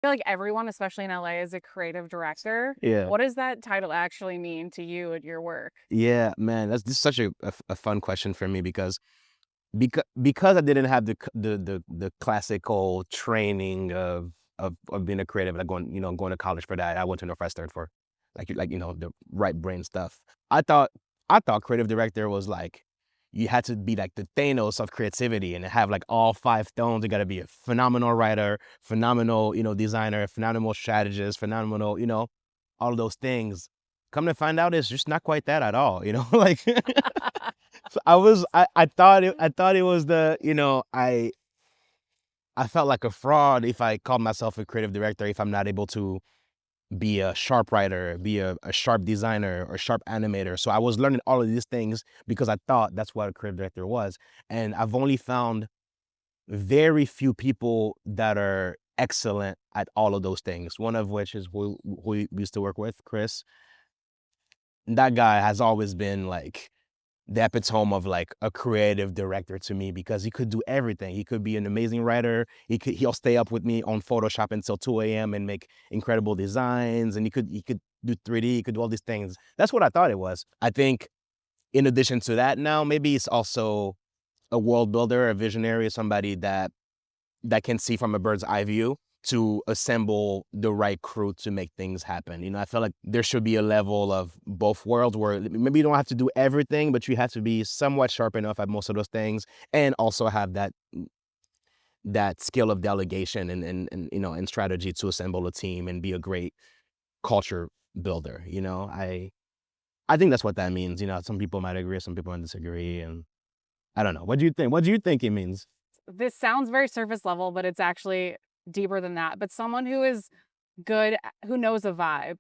feel like everyone, especially in LA, is a creative director. Yeah. What does that title actually mean to you and your work? Yeah, man, this is such a fun question for me because I didn't have the classical training of being a creative, like going to college for that. I went to Northwestern for the right brain stuff. I thought I thought creative director was like you had to be like the Thanos of creativity and have like all five stones. You got to be a phenomenal writer, phenomenal designer, phenomenal strategist, phenomenal all of those things. Come to find out, it's just not quite that at all. Like so I thought it was I felt like a fraud if I called myself a creative director if I'm not able to be a sharp writer, be a sharp designer or sharp animator. So I was learning all of these things because I thought that's what a creative director was. And I've only found very few people that are excellent at all of those things. One of which is who we used to work with, Chris. That guy has always been like the epitome of like a creative director to me because he could do everything. He could be an amazing writer. He'll stay up with me on Photoshop until 2 a.m. and make incredible designs. And he could do 3D. He could do all these things. That's what I thought it was. I think in addition to that, now maybe it's also a world builder, a visionary, somebody that can see from a bird's eye view to assemble the right crew to make things happen. I feel like there should be a level of both worlds where maybe you don't have to do everything, but you have to be somewhat sharp enough at most of those things and also have that skill of delegation and strategy to assemble a team and be a great culture builder. I think that's what that means. Some people might agree, some people might disagree, and I don't know. What do you think? What do you think it means? This sounds very surface level, but it's actually deeper than that. But someone who is good, who knows a vibe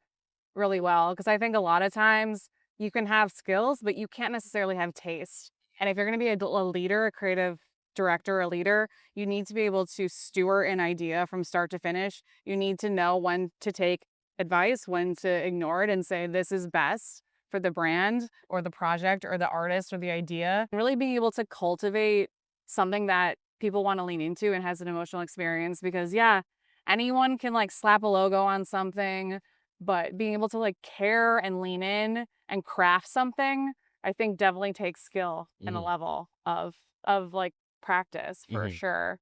really well, because I think a lot of times you can have skills, but you can't necessarily have taste. And if you're going to be a leader, a creative director, a leader, you need to be able to steward an idea from start to finish. You need to know when to take advice, when to ignore it and say, this is best for the brand or the project or the artist or the idea. Really being able to cultivate something that people want to lean into and has an emotional experience because, yeah, anyone can like slap a logo on something, but being able to like care and lean in and craft something, I think definitely takes skill and a Hmm. level of like practice for Hmm. sure.